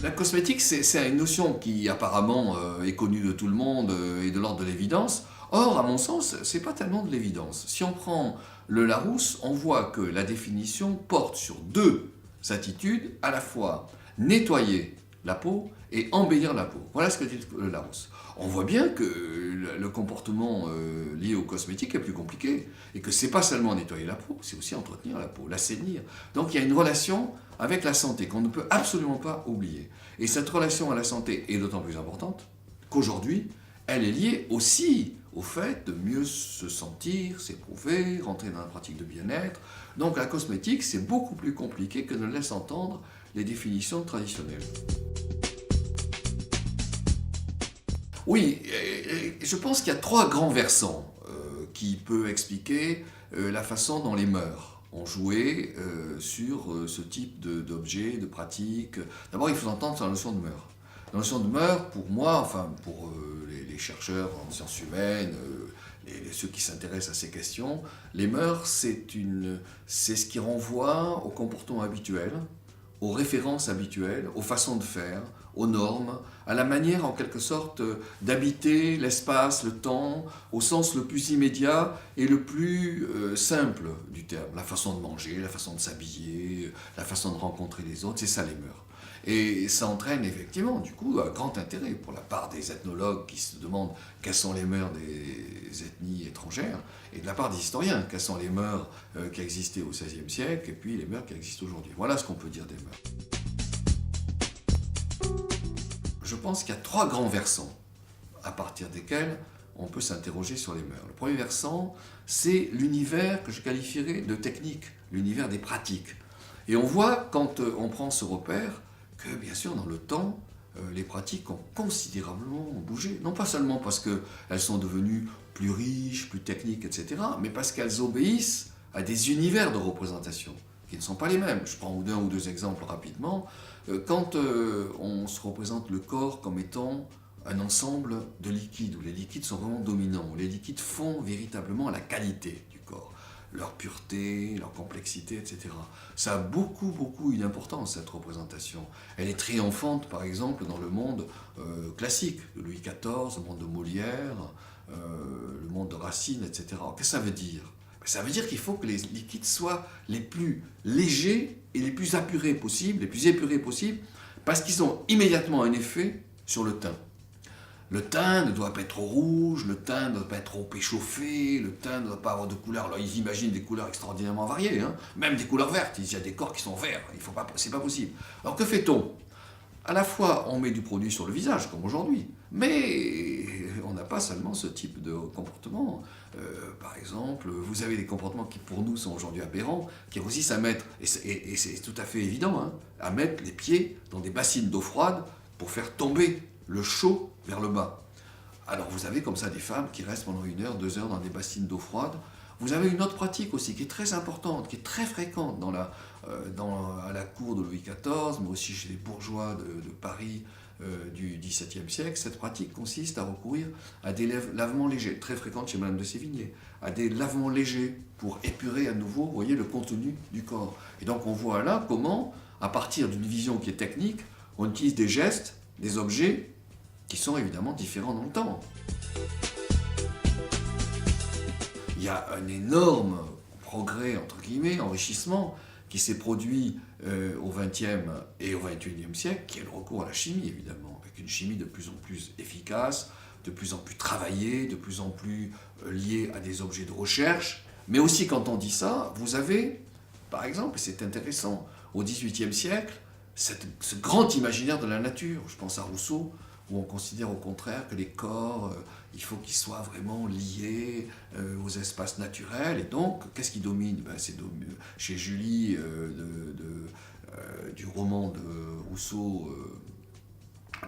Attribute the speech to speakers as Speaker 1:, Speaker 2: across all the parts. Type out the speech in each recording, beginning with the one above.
Speaker 1: La cosmétique, c'est une notion qui apparemment est connue de tout le monde et de l'ordre de l'évidence. Or, à mon sens, c'est pas tellement de l'évidence. Si on prend le Larousse, on voit que la définition porte sur deux attitudes, à la fois nettoyer la peau et embellir la peau. Voilà ce que dit le Larousse. On voit bien que le comportement lié aux cosmétiques est plus compliqué et que c'est pas seulement nettoyer la peau, c'est aussi entretenir la peau, l'assainir. Donc il y a une relation avec la santé qu'on ne peut absolument pas oublier. Et cette relation à la santé est d'autant plus importante qu'aujourd'hui, elle est liée aussi au fait de mieux se sentir, s'éprouver, rentrer dans la pratique de bien-être. Donc la cosmétique, c'est beaucoup plus compliqué que ne le laissent entendre les définitions traditionnelles. Oui, je pense qu'il y a trois grands versants qui peuvent expliquer la façon dont les mœurs ont joué sur ce type d'objet, de pratique. D'abord, il faut entendre sur la notion de mœurs. La notion de mœurs, pour moi, enfin pour les chercheurs en sciences humaines, ceux qui s'intéressent à ces questions, les mœurs, c'est ce qui renvoie au comportement habituel, aux références habituelles, aux façons de faire, aux normes, à la manière en quelque sorte d'habiter l'espace, le temps, au sens le plus immédiat et le plus simple du terme. La façon de manger, la façon de s'habiller, la façon de rencontrer les autres, c'est ça les mœurs. Et ça entraîne effectivement, du coup, un grand intérêt pour la part des ethnologues qui se demandent quelles sont les mœurs des ethnies étrangères, et de la part des historiens, quelles sont les mœurs qui existaient au XVIe siècle, et puis les mœurs qui existent aujourd'hui. Voilà ce qu'on peut dire des mœurs. Je pense qu'il y a trois grands versants à partir desquels on peut s'interroger sur les mœurs. Le premier versant, c'est l'univers que je qualifierais de technique, l'univers des pratiques. Et on voit, quand on prend ce repère, que bien sûr, dans le temps, les pratiques ont considérablement bougé. Non pas seulement parce qu'elles sont devenues plus riches, plus techniques, etc., mais parce qu'elles obéissent à des univers de représentation qui ne sont pas les mêmes. Je prends un ou deux exemples rapidement. Quand on se représente le corps comme étant un ensemble de liquides, où les liquides sont vraiment dominants, où les liquides font véritablement la qualité du corps, leur pureté, leur complexité, etc. Ça a beaucoup une importance, cette représentation. Elle est triomphante, par exemple, dans le monde classique, de Louis XIV, le monde de Molière, le monde de Racine, etc. Alors, qu'est-ce que ça veut dire? Ça veut dire qu'il faut que les liquides soient les plus légers et les plus épurés possibles, parce qu'ils ont immédiatement un effet sur le teint. Le teint ne doit pas être trop rouge, le teint ne doit pas être trop échauffé, le teint ne doit pas avoir de couleurs. Alors ils imaginent des couleurs extraordinairement variées, hein, même des couleurs vertes. Il y a des corps qui sont verts, c'est pas possible. Alors que fait-on? À la fois, on met du produit sur le visage, comme aujourd'hui, mais on n'a pas seulement ce type de comportement. Par exemple, vous avez des comportements qui, pour nous, sont aujourd'hui aberrants, qui consistent à mettre, et c'est tout à fait évident, hein, à mettre les pieds dans des bassines d'eau froide pour faire tomber le chaud vers le bas. Alors vous avez comme ça des femmes qui restent pendant 1 heure, 2 heures dans des bassines d'eau froide. Vous avez une autre pratique aussi qui est très importante, qui est très fréquente à la cour de Louis XIV, mais aussi chez les bourgeois de Paris du XVIIe siècle. Cette pratique consiste à recourir à des lavements légers, très fréquente chez Madame de Sévigné, à des lavements légers pour épurer à nouveau, vous voyez, le contenu du corps. Et donc on voit là comment, à partir d'une vision qui est technique, on utilise des gestes, des objets qui sont évidemment différents dans le temps. Il y a un énorme progrès, entre guillemets, enrichissement, qui s'est produit au XXe et au XXIe siècle, qui est le recours à la chimie, évidemment, avec une chimie de plus en plus efficace, de plus en plus travaillée, de plus en plus liée à des objets de recherche. Mais aussi, quand on dit ça, vous avez, par exemple, et c'est intéressant, au XVIIIe siècle, ce grand imaginaire de la nature, je pense à Rousseau, où on considère au contraire que les corps, il faut qu'ils soient vraiment liés aux espaces naturels. Et donc, qu'est-ce qui domine? C'est chez Julie, du roman de Rousseau,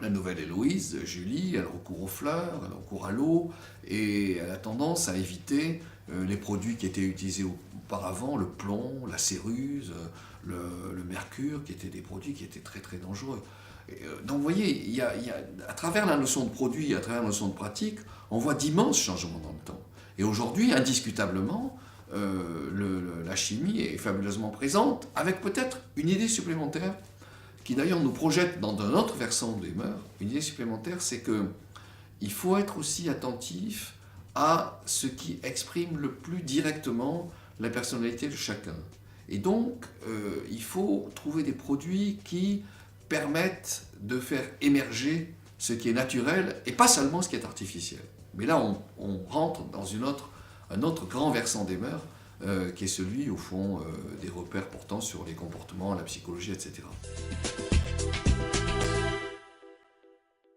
Speaker 1: La Nouvelle Héloïse, Julie, elle recourt aux fleurs, elle recourt à l'eau, et elle a tendance à éviter les produits qui étaient utilisés auparavant, le plomb, la céruse, le mercure, qui étaient des produits qui étaient très dangereux. Donc vous voyez, à travers la notion de produit, à travers la notion de pratique, on voit d'immenses changements dans le temps. Et aujourd'hui, indiscutablement, la chimie est fabuleusement présente, avec peut-être une idée supplémentaire qui d'ailleurs nous projette dans un autre versant des mœurs. Une idée supplémentaire, c'est que il faut être aussi attentif à ce qui exprime le plus directement la personnalité de chacun. Et donc, il faut trouver des produits qui permettent de faire émerger ce qui est naturel et pas seulement ce qui est artificiel. Mais là, on rentre dans un autre grand versant des mœurs, qui est celui, au fond, des repères portant sur les comportements, la psychologie, etc.